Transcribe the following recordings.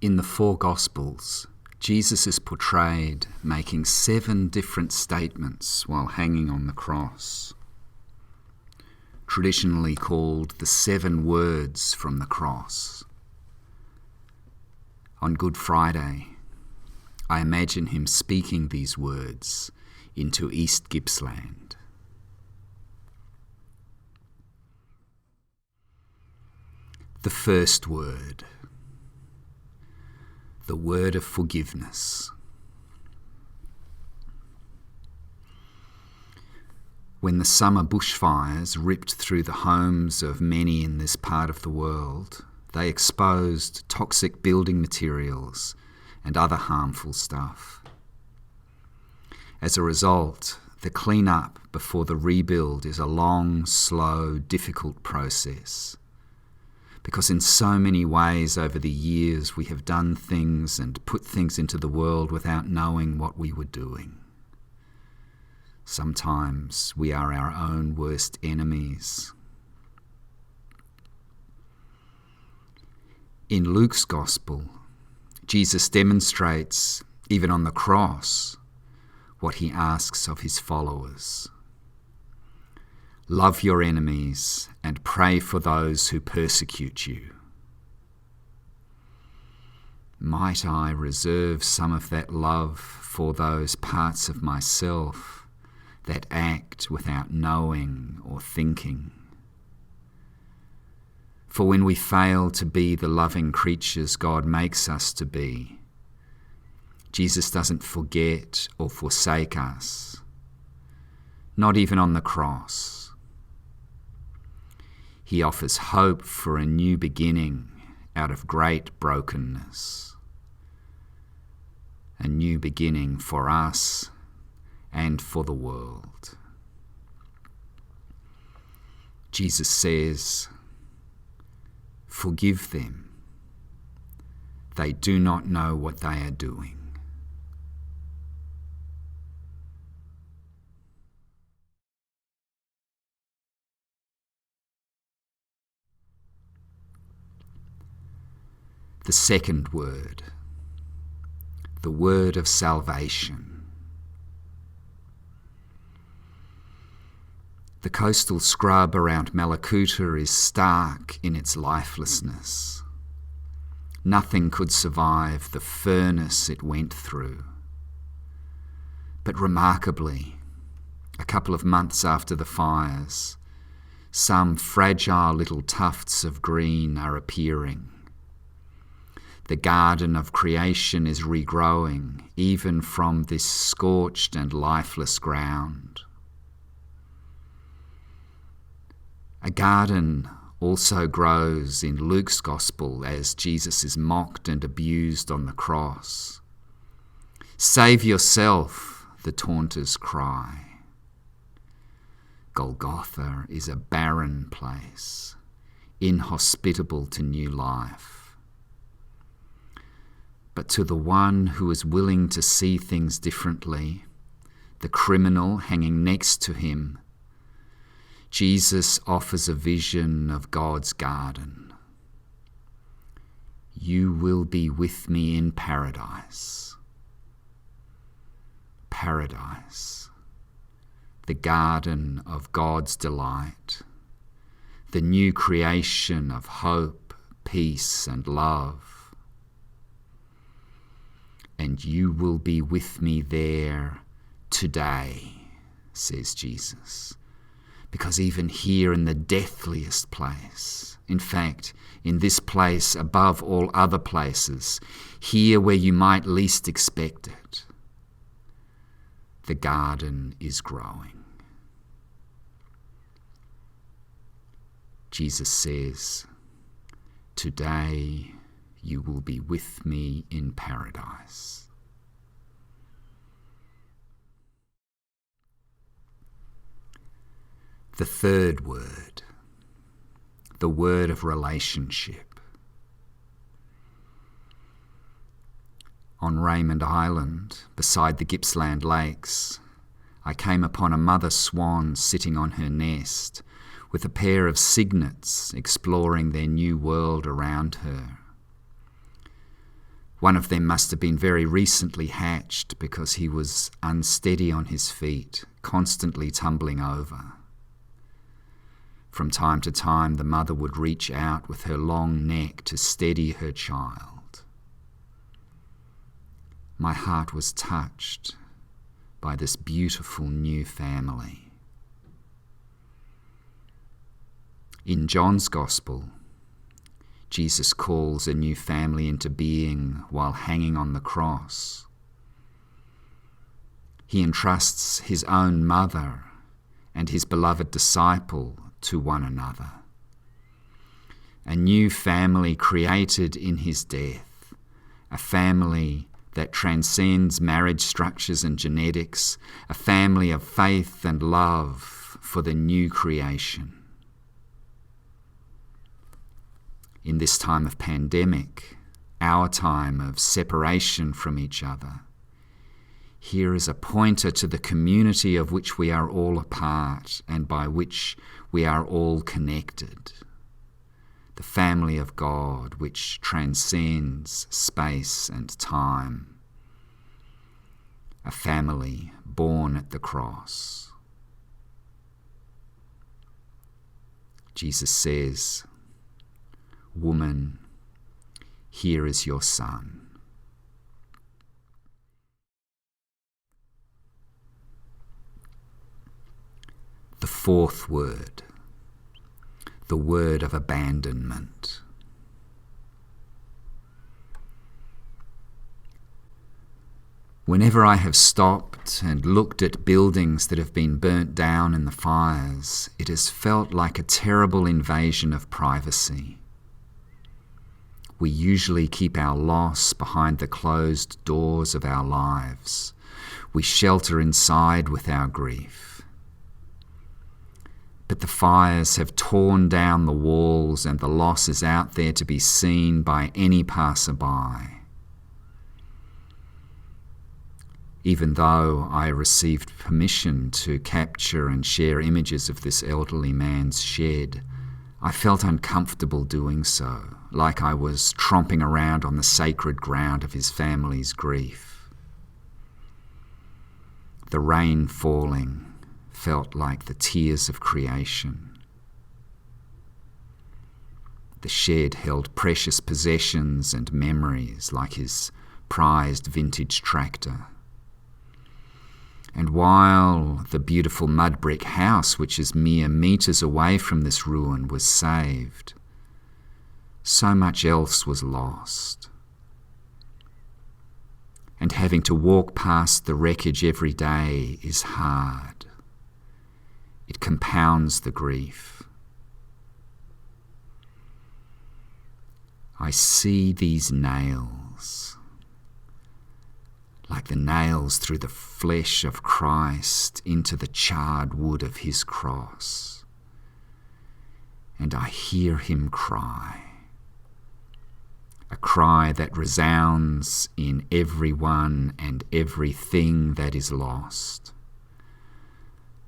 In the four Gospels, Jesus is portrayed making 7 different statements while hanging on the cross, traditionally called the 7 words from the cross. On Good Friday, I imagine him speaking these words into East Gippsland. The first word, the word of forgiveness. When the summer bushfires ripped through the homes of many in this part of the world, they exposed toxic building materials and other harmful stuff. As a result, the clean-up before the rebuild is a long, slow, difficult process. Because in so many ways over the years we have done things and put things into the world without knowing what we were doing. Sometimes we are our own worst enemies. In Luke's Gospel, Jesus demonstrates, even on the cross, what he asks of his followers. Love your enemies and pray for those who persecute you. Might I reserve some of that love for those parts of myself that act without knowing or thinking? For when we fail to be the loving creatures God makes us to be, Jesus doesn't forget or forsake us, not even on the cross. He offers hope for a new beginning out of great brokenness. A new beginning for us and for the world. Jesus says, "Forgive them. They do not know what they are doing." The second word, the word of salvation. The coastal scrub around Malakuta is stark in its lifelessness. Nothing could survive the furnace it went through. But remarkably, a couple of months after the fires, some fragile little tufts of green are appearing. The garden of creation is regrowing, even from this scorched and lifeless ground. A garden also grows in Luke's Gospel as Jesus is mocked and abused on the cross. "Save yourself," the taunters cry. Golgotha is a barren place, inhospitable to new life. But to the one who is willing to see things differently, the criminal hanging next to him, Jesus offers a vision of God's garden. "You will be with me in paradise." Paradise, the garden of God's delight, the new creation of hope, peace, and love. "And you will be with me there today," says Jesus. Because even here in the deathliest place, in fact, in this place above all other places, here where you might least expect it, the garden is growing. Jesus says, "Today you will be with me in paradise." The third word, the word of relationship. On Raymond Island, beside the Gippsland lakes, I came upon a mother swan sitting on her nest, with a pair of cygnets exploring their new world around her. One of them must have been very recently hatched because he was unsteady on his feet, constantly tumbling over. From time to time, the mother would reach out with her long neck to steady her child. My heart was touched by this beautiful new family. In John's Gospel, Jesus calls a new family into being while hanging on the cross. He entrusts his own mother and his beloved disciple to one another. A new family created in his death, a family that transcends marriage structures and genetics, a family of faith and love for the new creation. In this time of pandemic, our time of separation from each other, here is a pointer to the community of which we are all a part and by which we are all connected. The family of God which transcends space and time. A family born at the cross. Jesus says, "Woman, here is your son." The fourth word, the word of abandonment. Whenever I have stopped and looked at buildings that have been burnt down in the fires, it has felt like a terrible invasion of privacy. We usually keep our loss behind the closed doors of our lives. We shelter inside with our grief. But the fires have torn down the walls and the loss is out there to be seen by any passerby. Even though I received permission to capture and share images of this elderly man's shed, I felt uncomfortable doing so, like I was tromping around on the sacred ground of his family's grief. The rain falling felt like the tears of creation. The shed held precious possessions and memories like his prized vintage tractor. And while the beautiful mud brick house, which is mere metres away from this ruin, was saved, so much else was lost. And having to walk past the wreckage every day is hard. It compounds the grief. I see these nails, like the nails through the flesh of Christ into the charred wood of his cross. And I hear him cry, a cry that resounds in everyone and everything that is lost.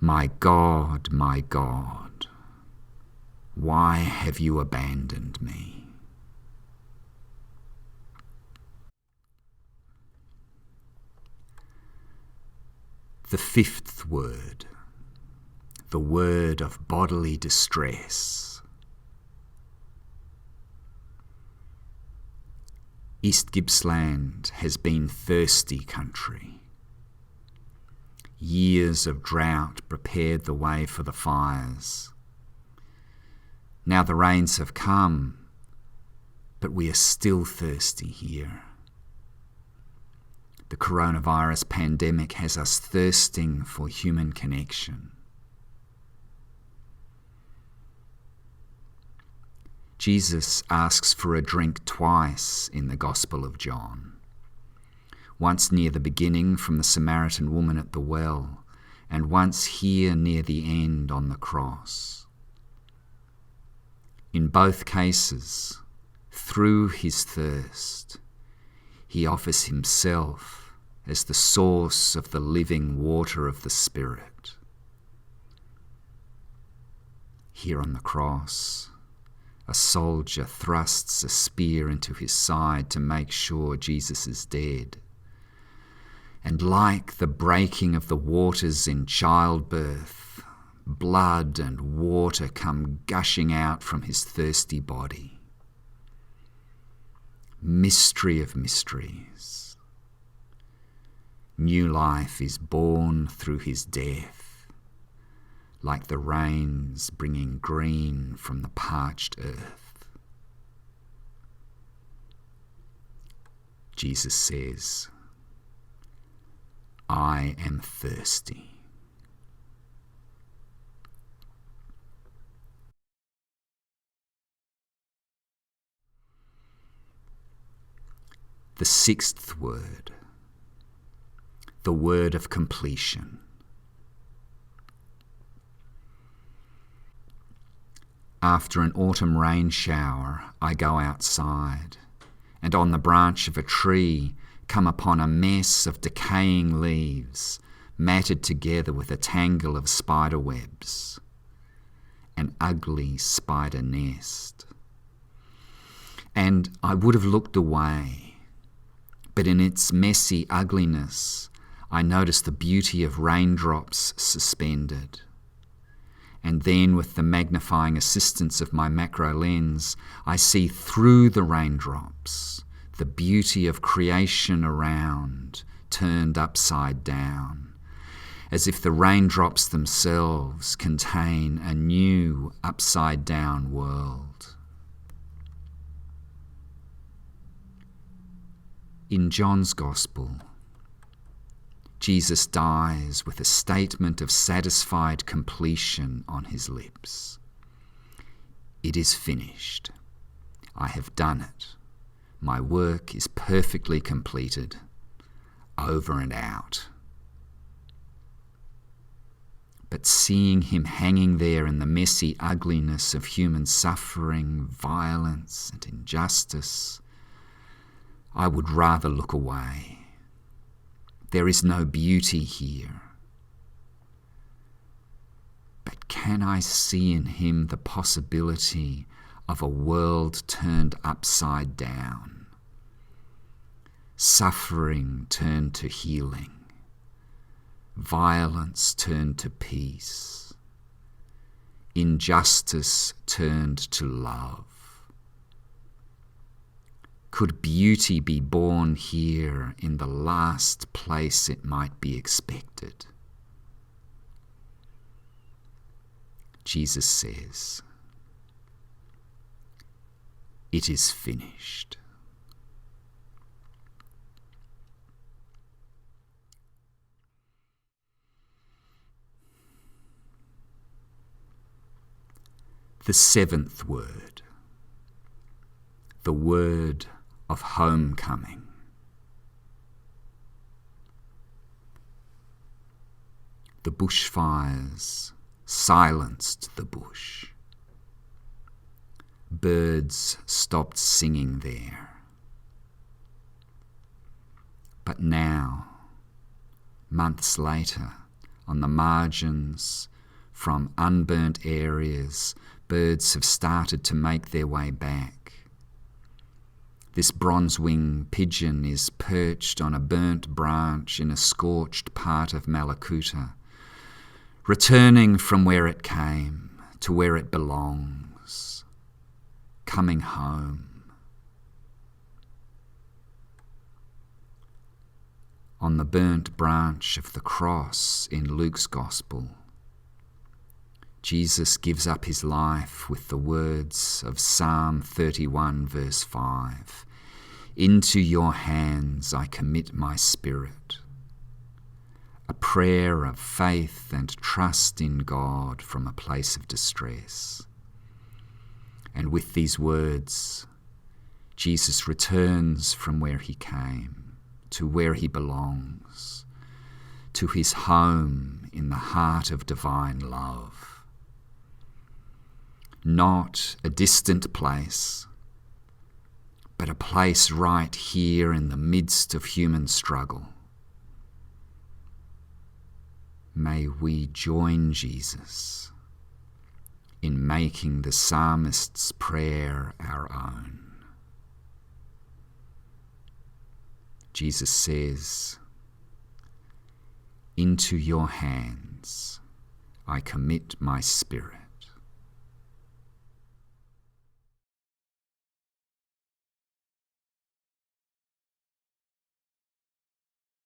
My God, why have you abandoned me? The fifth word, the word of bodily distress. East Gippsland has been thirsty country. Years of drought prepared the way for the fires. Now the rains have come, but we are still thirsty here. The coronavirus pandemic has us thirsting for human connection. Jesus asks for a drink twice in the Gospel of John. Once near the beginning from the Samaritan woman at the well, and once here near the end on the cross. In both cases, through his thirst, he offers himself as the source of the living water of the Spirit. Here on the cross, A soldier thrusts a spear into his side to make sure Jesus is dead. And like the breaking of the waters in childbirth, blood and water come gushing out from his thirsty body. Mystery of mysteries. New life is born through his death, like the rains bringing green from the parched earth. Jesus says, I am thirsty. The sixth word, the word of completion. After an autumn rain shower, I go outside, and on the branch of a tree come upon a mess of decaying leaves, matted together with a tangle of spider webs. An ugly spider nest. And I would have looked away, but in its messy ugliness, I notice the beauty of raindrops suspended. And then, with the magnifying assistance of my macro lens, I see through the raindrops the beauty of creation around, turned upside down, as if the raindrops themselves contain a new upside-down world. In John's Gospel, Jesus dies with a statement of satisfied completion on his lips. It is finished. I have done it. My work is perfectly completed. Over and out. But seeing him hanging there in the messy ugliness of human suffering, violence, and injustice, I would rather look away. There is no beauty here. But can I see in him the possibility of a world turned upside down, suffering turned to healing, violence turned to peace, injustice turned to love? Could beauty be born here in the last place it might be expected? Jesus says, it is finished. The seventh word, the word of homecoming. The bushfires silenced the bush. Birds stopped singing there. But now, months later, on the margins, from unburnt areas, birds have started to make their way back. This bronze-wing pigeon is perched on a burnt branch in a scorched part of Malakuta, returning from where it came to where it belongs, coming home. On the burnt branch of the cross in Luke's Gospel, Jesus gives up his life with the words of Psalm 31 verse 5, "Into your hands I commit my spirit." A prayer of faith and trust in God from a place of distress. And with these words, Jesus returns from where he came to where he belongs, to his home in the heart of divine love. Not a distant place, but a place right here in the midst of human struggle. May we join Jesus in making the psalmist's prayer our own. Jesus says, "Into your hands I commit my spirit."